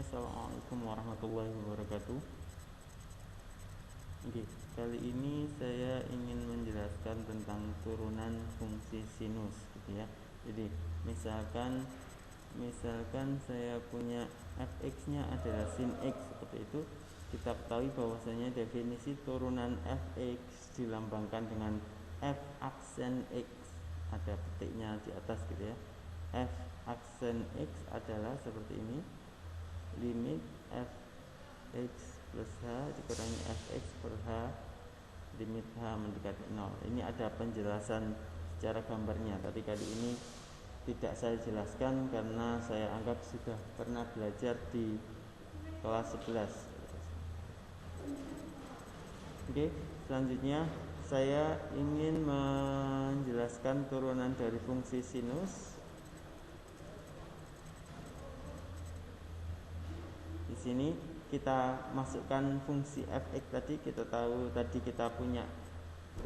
Assalamualaikum warahmatullahi wabarakatuh. Oke, kali ini saya ingin menjelaskan tentang turunan fungsi sinus, gitu ya. Jadi, misalkan saya punya fx-nya adalah sin x, seperti itu. Kita ketahui bahwasanya definisi turunan fx dilambangkan dengan f aksen x. Ada petiknya di atas, gitu ya. F aksen x adalah seperti ini. Limit fx plus h dikurangi fx per h limit h mendekati 0. Ini ada penjelasan secara gambarnya, tapi kali ini tidak saya jelaskan karena saya anggap sudah pernah belajar di kelas 11. Oke, selanjutnya saya ingin menjelaskan turunan dari fungsi sinus. Di sini kita masukkan fungsi fx tadi. Kita tahu tadi kita punya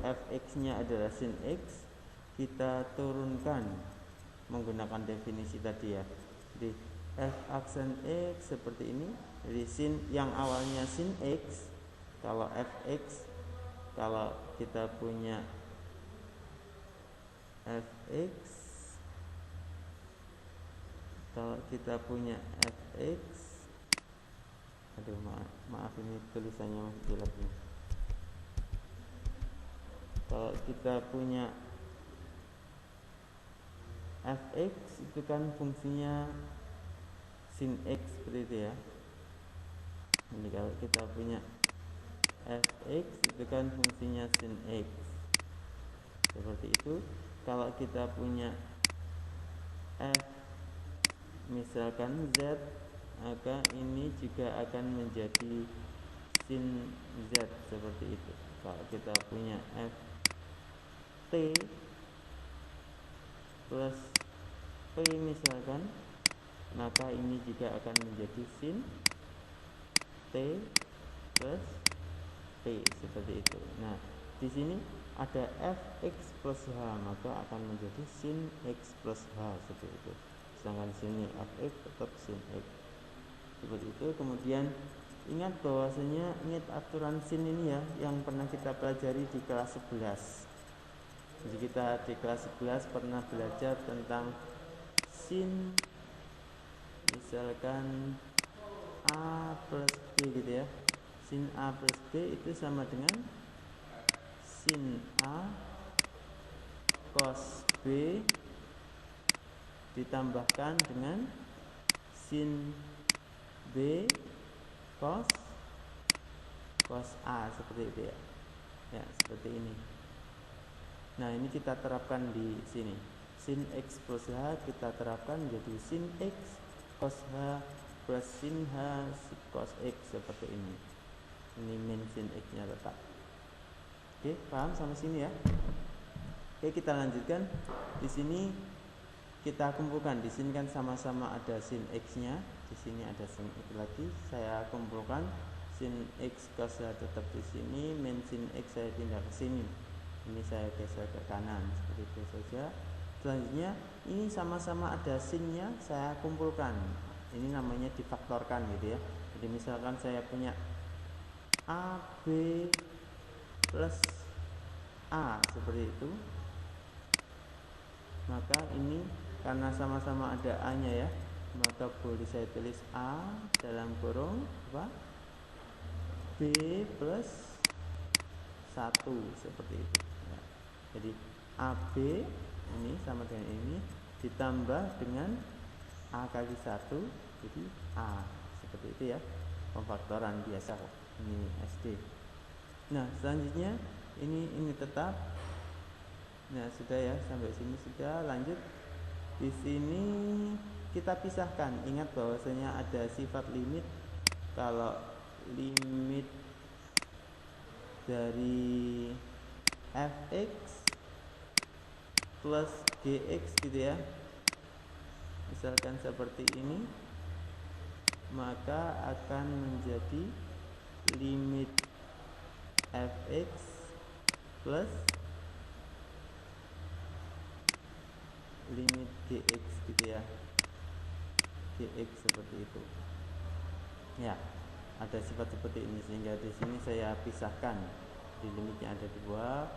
fx-nya adalah sin x. Kita turunkan menggunakan definisi tadi ya. Jadi f aksen x seperti ini. Jadi sin yang awalnya sin x, kalau fx, kalau kita punya fx, kalau kita punya fx, aduh maaf ini tulisannya masih jelek nih. Kalau kita punya fx itu kan fungsinya sin x seperti itu ya. Ini kalau kita punya fx itu kan fungsinya sin x seperti itu. Kalau kita punya f misalkan z, maka ini juga akan menjadi sin z seperti itu. Kalau kita punya f t plus p misalkan, maka ini juga akan menjadi sin t plus p seperti itu. Nah, di sini ada fx plus h, maka akan menjadi sin x plus h seperti itu. Sedangkan sini fx tetap sin x seperti itu. Kemudian ingat bahwasanya aturan sin ini ya, yang pernah kita pelajari di kelas 11. Jadi kita di kelas 11 pernah belajar tentang sin, misalkan a plus b gitu ya. Sin a plus b itu sama dengan sin a cos b ditambahkan dengan sin b cos a seperti itu ya. Ya, seperti ini. Nah, ini kita terapkan di sini. Sin x plus h kita terapkan jadi sin x cos h plus sin h cos x seperti ini. Ini min sin x-nya tetap. Oke, paham sampai sini ya? Oke, kita lanjutkan. Di sini kita kumpulkan. Di sini kan sama-sama ada sin x-nya. Di sini ada sin x lagi. Saya kumpulkan. Sin x cos h tetap di sini. Min sin x saya pindah ke sini. Ini saya geser ke kanan seperti itu saja. Selanjutnya ini sama-sama ada sinnya, saya kumpulkan. Ini namanya difaktorkan gitu ya. Jadi misalkan saya punya AB plus A seperti itu, maka ini karena sama-sama ada A nya ya, maka boleh saya tulis A dalam kurung apa? B plus 1 seperti itu ya. Jadi AB ini sama dengan ini ditambah dengan A kali 1, jadi A seperti itu ya. Pemfaktoran biasa kok. Ini SD. Nah, selanjutnya ini tetap. Nah, sudah ya, sampai sini sudah. Lanjut. Di sini kita pisahkan. Ingat bahwasanya ada sifat limit. Kalau limit dari fx plus gx gitu ya, misalkan seperti ini, maka akan menjadi limit fx plus limit gx gitu ya, gx seperti itu. Ya, ada sifat seperti ini, sehingga di sini saya pisahkan. Di limitnya ada 2,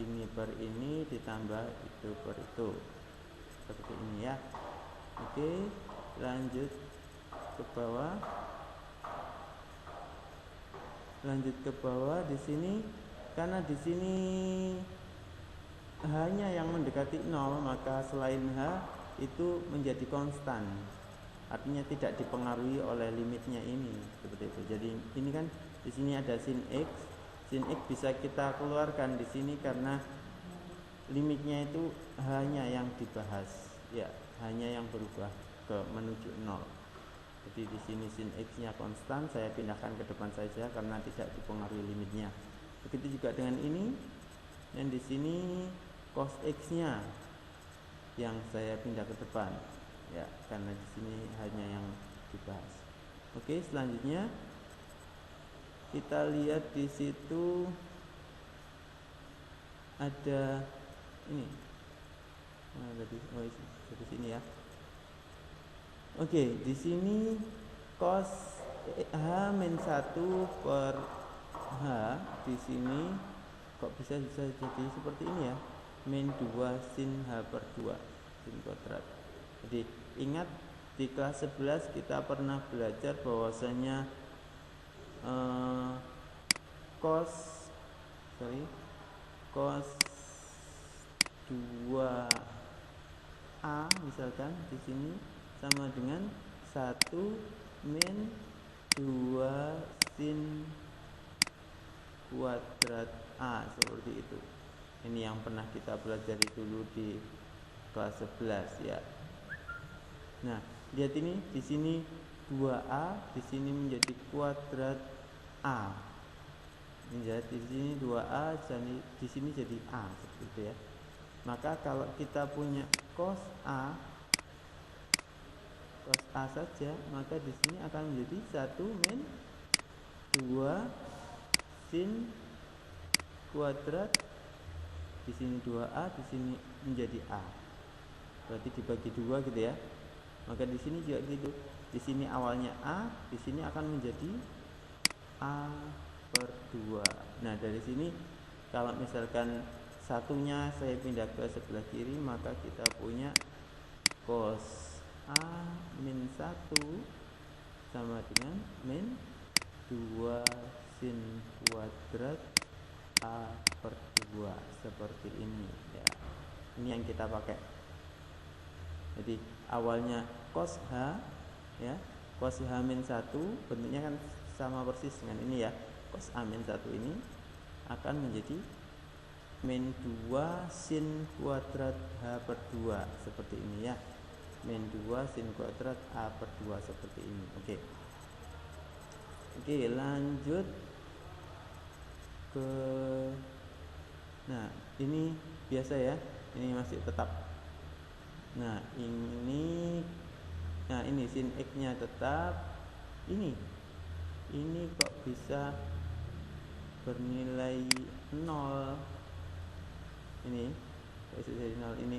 ini per ini ditambah itu per itu, seperti ini ya. Oke, lanjut ke bawah. Di sini, karena di sini H-nya yang mendekati 0, maka selain H itu menjadi konstan. Artinya tidak dipengaruhi oleh limitnya ini, seperti itu. Jadi ini kan di sini ada sin X. Sin X bisa kita keluarkan di sini karena limitnya itu hanya yang dibahas, ya, hanya yang berubah ke menuju 0. Jadi di sini sin X-nya konstan, saya pindahkan ke depan saja karena tidak dipengaruhi limitnya. Begitu juga dengan ini, dan di sini cos X-nya yang saya pindah ke depan, ya, karena di sini hanya yang dibahas. Oke, selanjutnya kita lihat di situ ada ini. Nah, dari sini ya. Oke, di sini cos H-1 per H di sini kok bisa jadi seperti ini ya. Min 2 sin H per 2 sin kuadrat. Jadi ingat di kelas 11 kita pernah belajar bahwasanya cos 2A misalkan di sini sama dengan 1 min 2 sin kuadrat A, seperti itu. Ini yang pernah kita pelajari dulu di kelas 11 ya. Nah, lihat ini di sini 2A, di sini menjadi kuadrat A. Menjadi di sini 2A, jadi di sini jadi A, seperti itu ya. Maka kalau kita punya cos A saja, maka di sini akan menjadi 1 min 2 sin kuadrat, di sini 2A, di sini menjadi A. Berarti dibagi 2 gitu ya. Maka di sini juga gitu. Di sini awalnya A, di sini akan menjadi A per 2. Nah, dari sini kalau misalkan satunya saya pindah ke sebelah kiri, maka kita punya cos A min 1 sama dengan min 2 sin kuadrat A per 2, seperti ini ya. Ini yang kita pakai. Jadi awalnya cos H ya, cos H min 1 bentuknya kan sama persis dengan ini ya. Cos A min 1 ini akan menjadi min 2 sin kuadrat H per 2, seperti ini ya. Min 2 sin kuadrat A per 2, seperti ini. Oke, lanjut ke, nah ini biasa ya, ini masih tetap. Nah ini sin X nya tetap. Ini kok bisa bernilai 0. Ini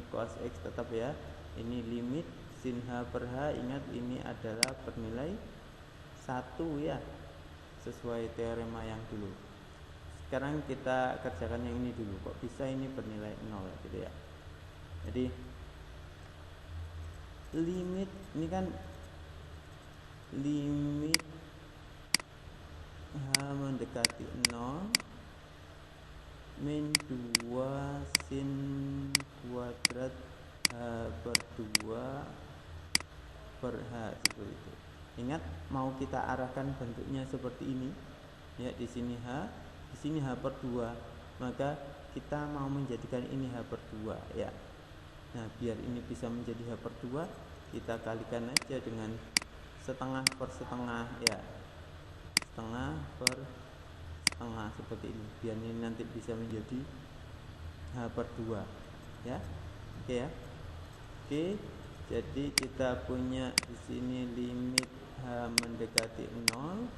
cos X tetap ya. Ini limit sin H per H, ingat ini adalah bernilai 1 ya, sesuai teorema yang dulu. Sekarang kita kerjakan yang ini dulu. Kok bisa ini bernilai 0 gitu ya. Jadi limit ini kan limit H mendekati 0 min 2 sin kuadrat H per 2 per H, seperti itu. Ingat, mau kita arahkan bentuknya seperti ini ya. Di sini H, di sini H per 2, maka kita mau menjadikan ini H per 2 ya. Nah, biar ini bisa menjadi H per 2, kita kalikan aja dengan setengah per setengah ya, setengah per setengah, seperti ini. Biar ini nanti bisa menjadi H per 2 ya. Oke ya. Oke, jadi kita punya di sini limit H mendekati 0.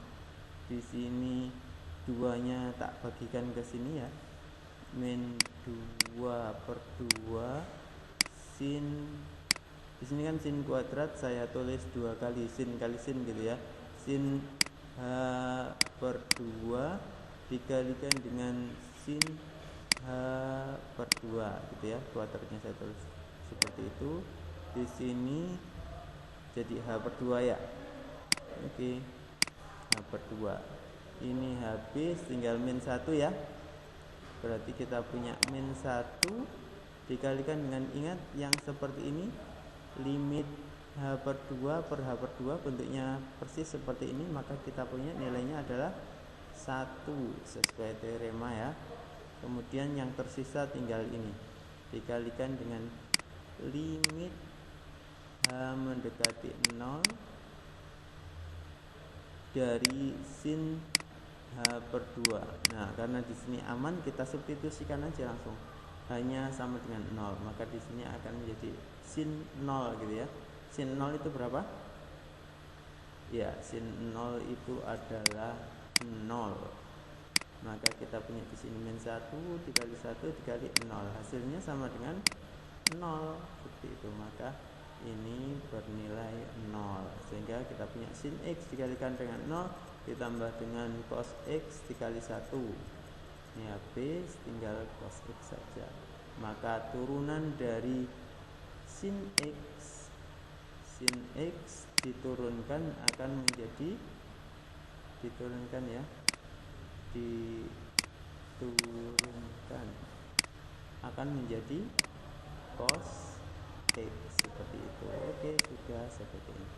Di sini 2-nya tak bagikan ke sini ya. Min 2 per 2 sin, di sini kan sin kuadrat, saya tulis 2 kali sin kali sin gitu ya. Sin H per 2 dikalikan dengan sin H per 2 gitu ya. Kuadratnya saya tulis seperti itu. Di sini jadi H per 2 ya. Oke. H per 2. Ini habis tinggal min 1 ya. Berarti kita punya min 1 dikalikan dengan, ingat yang seperti ini, limit H per 2 per H per 2 bentuknya persis seperti ini, maka kita punya nilainya adalah 1 sesuai teorema ya. Kemudian yang tersisa tinggal ini dikalikan dengan limit H mendekati 0 dari sin H per 2. Nah, karena di sini aman, kita substitusikan aja langsung. Hanya sama dengan 0, maka di sini akan menjadi sin 0 gitu ya. Sin 0 itu berapa? Ya, sin 0 itu adalah 0. Maka kita punya di sini min 1 dikali 1 dikali 0. Hasilnya sama dengan 0 seperti itu. Maka ini bernilai 0, sehingga kita punya sin X dikalikan dengan 0 ditambah dengan cos X dikali 1. Ini habis, tinggal cos X saja. Maka turunan dari sin X diturunkan akan menjadi, diturunkan ya, diturunkan akan menjadi cos X seperti itu. Oke, sudah seperti ini.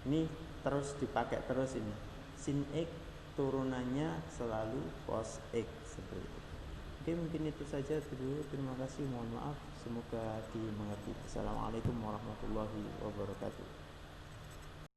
Ini terus dipakai terus ini. Sin X turunannya selalu cos X seperti itu. Oke, mungkin itu saja dulu. Terima kasih, mohon maaf. Semoga dimengerti. Assalamualaikum warahmatullahi wabarakatuh.